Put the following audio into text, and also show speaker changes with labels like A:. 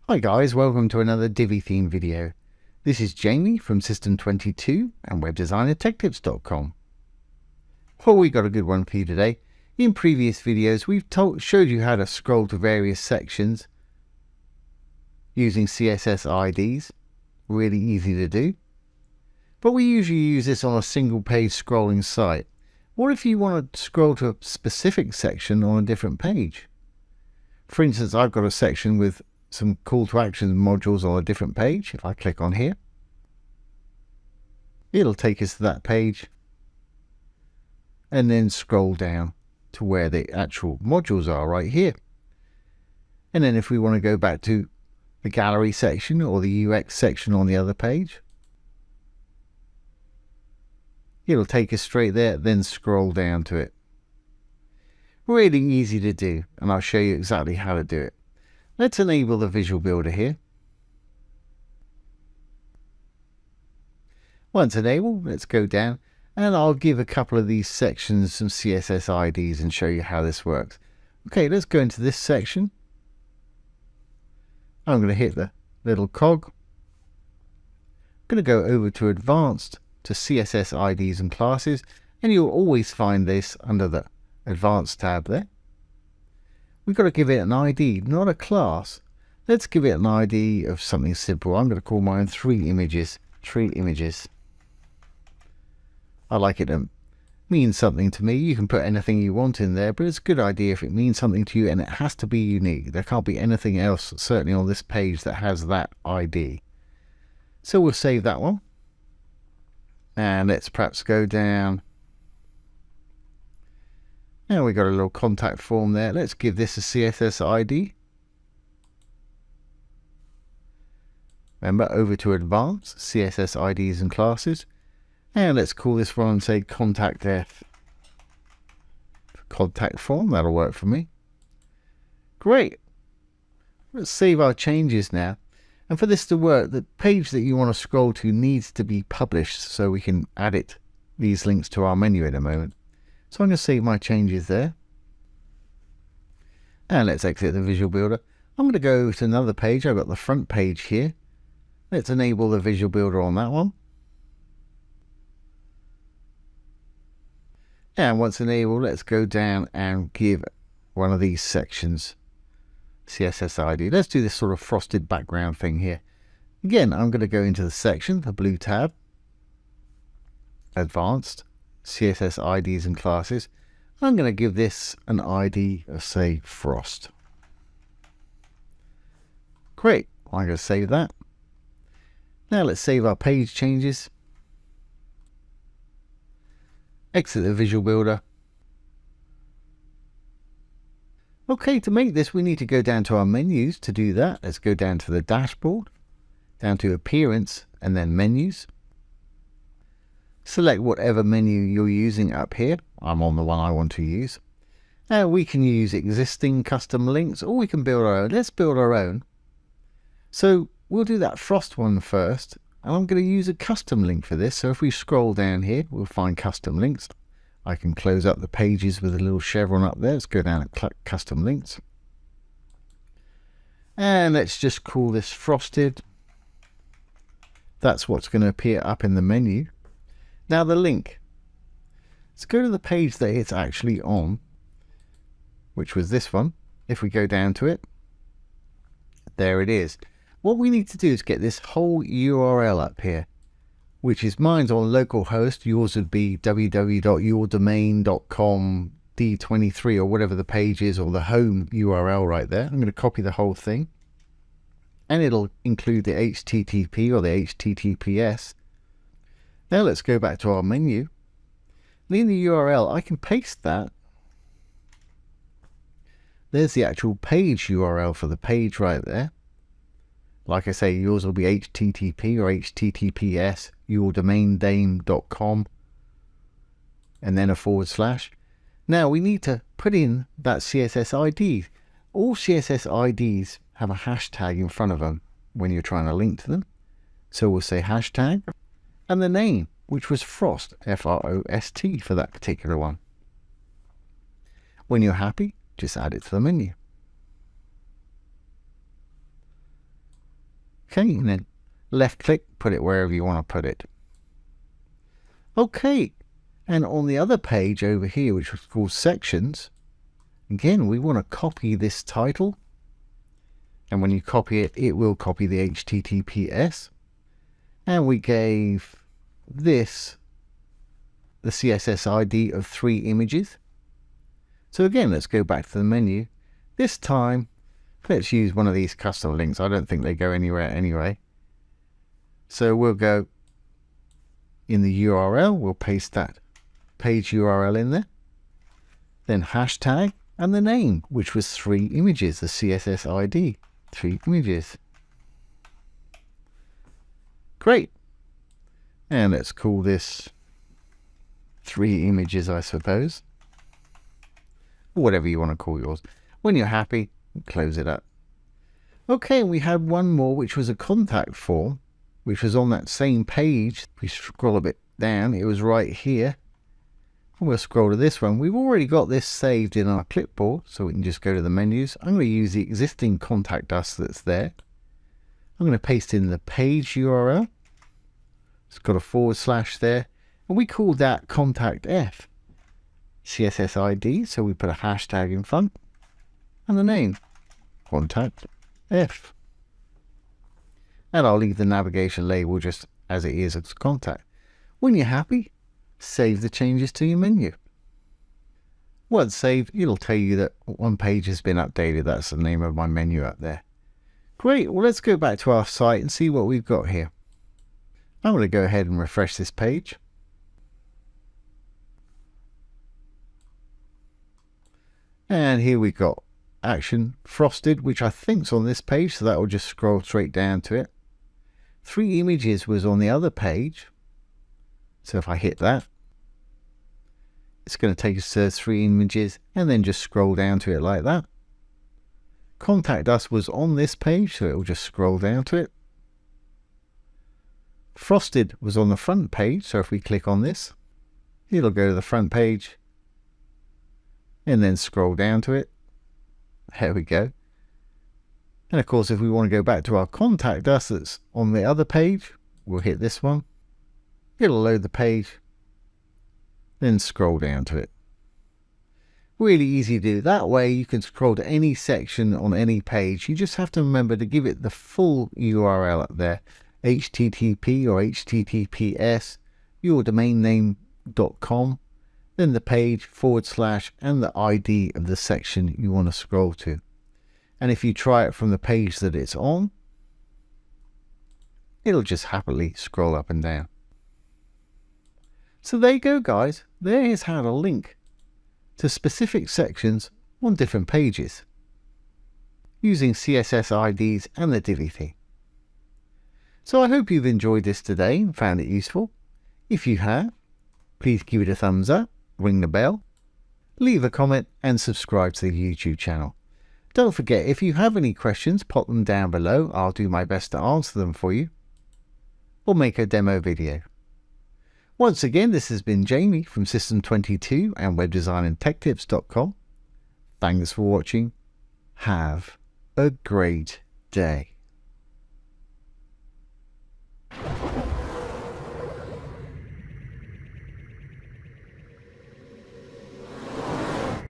A: Hi guys, welcome to another Divi theme video. This is Jamie from System22 and webdesignerdetectives.com. Well, we got a good one for you today. In previous videos, we've showed you how to scroll to various sections using CSS IDs. Really easy to do. But we usually use this on a single page scrolling site. What if you want to scroll to a specific section on a different page? For instance, I've got a section with some call to action modules on a different page. If I click on here, it'll take us to that page and then scroll down to where the actual modules are right here. And then if we want to go back to the gallery section or the UX section on the other page, it'll take us straight there, then scroll down to it. Really easy to do, and I'll show you exactly how to do it. Let's enable the Visual Builder here. Once enabled, let's go down and I'll give a couple of these sections some CSS IDs and show you how this works. Okay, let's go into this section. I'm going to hit the little cog. I'm going to go over to Advanced to CSS IDs and Classes, and you'll always find this under the Advanced tab there. We've got to give it an ID, not a class. Let's give it an ID of something simple. I'm going to call mine 3 images. 3 images. I like it to mean something to me. You can put anything you want in there, but it's a good idea if it means something to you, and it has to be unique. There can't be anything else, certainly on this page, that has that ID. So we'll save that one. And let's perhaps go down. Now we've got a little contact form there. Let's give this a CSS ID. Remember, over to Advanced, CSS IDs and Classes. And let's call this one and say Contact F. Contact form, that'll work for me. Great. Let's save our changes now. And for this to work, the page that you want to scroll to needs to be published so we can add these links to our menu in a moment. So I'm going to save my changes there. And let's exit the Visual Builder. I'm going to go to another page. I've got the front page here. Let's enable the Visual Builder on that one. And once enabled, let's go down and give one of these sections CSS ID. Let's do this sort of frosted background thing here. Again, I'm going to go into the section, the blue tab, Advanced, CSS IDs and Classes. I'm going to give this an ID of, say, Frost. Great. I'm going to save that. Now let's save our page changes. Exit the Visual Builder. Okay, to make this, we need to go down to our menus. To do that, let's go down to the dashboard, down to Appearance, and then Menus. Select whatever menu you're using up here. I'm on the one I want to use. Now we can use existing custom links, or we can build our own. Let's build our own. So we'll do that Frost one first, and I'm going to use a custom link for this. So if we scroll down here, we'll find custom links. I can close up the pages with a little chevron up there. Let's go down and click custom links. And let's just call this Frosted. That's what's going to appear up in the menu. Now the link. Let's go to the page that it's actually on, which was this one. If we go down to it, there it is. What we need to do is get this whole URL up here, which is mine's on localhost. Yours would be www.yourdomain.com D23 or whatever the page is, or the home URL right there. I'm going to copy the whole thing, and it'll include the HTTP or the HTTPS. Now let's go back to our menu. In the URL, I can paste that. There's the actual page URL for the page right there. Like I say, yours will be HTTP or HTTPS, yourdomain.com, and then a /. Now we need to put in that CSS ID. All CSS IDs have a hashtag in front of them when you're trying to link to them. So we'll say hashtag, and the name, which was Frost, F-R-O-S-T for that particular one. When you're happy, just add it to the menu. Okay, and then left click, put it wherever you want to put it. Okay, and on the other page over here, which was called sections, again, we want to copy this title. And when you copy it, it will copy the HTTPS. And we gave this the CSS ID of 3 images. So again, let's go back to the menu. This time, let's use one of these custom links. I don't think they go anywhere anyway. So we'll go in the URL, we'll paste that page URL in there. Then hashtag and the name, which was 3 images, the CSS ID, 3 images. Great. And let's call this 3 images, I suppose. Or whatever you want to call yours. When you're happy, close it up. Okay, we had one more, which was a contact form, which was on that same page. If we scroll a bit down, it was right here. And we'll scroll to this one. We've already got this saved in our clipboard, so we can just go to the menus. I'm going to use the existing contact us that's there. I'm going to paste in the page URL. It's got a / there, and we call that contact F. CSS ID, so we put a hashtag in front, and the name, contact F. And I'll leave the navigation label just as it is as contact. When you're happy, save the changes to your menu. Once saved, it'll tell you that one page has been updated. That's the name of my menu up there. Great, well, let's go back to our site and see what we've got here. I'm going to go ahead and refresh this page. And here we've got action frosted, which I think's on this page, so that will just scroll straight down to it. 3 images was on the other page, so if I hit that, it's going to take us to 3 images and then just scroll down to it like that. Contact us was on this page, so it will just scroll down to it. Frosted was on the front page, so if we click on this, it'll go to the front page and then scroll down to it. There we go. And of course, if we want to go back to our contact us that's on the other page, we'll hit this one. It'll load the page, then scroll down to it. Really easy to do. That way you can scroll to any section on any page. You just have to remember to give it the full URL up there. HTTP or HTTPS, your domain name.com, then the page / and the ID of the section you want to scroll to. And if you try it from the page that it's on, it'll just happily scroll up and down. So there you go, guys. There is how to link to specific sections on different pages using CSS IDs and the Divi theme. So I hope you've enjoyed this today and found it useful. If you have, please give it a thumbs up, ring the bell, leave a comment and subscribe to the YouTube channel. Don't forget, if you have any questions, pop them down below. I'll do my best to answer them for you or make a demo video. Once again, this has been Jamie from System22 and WebDesignAndTechTips.com. Thanks for watching. Have a great day.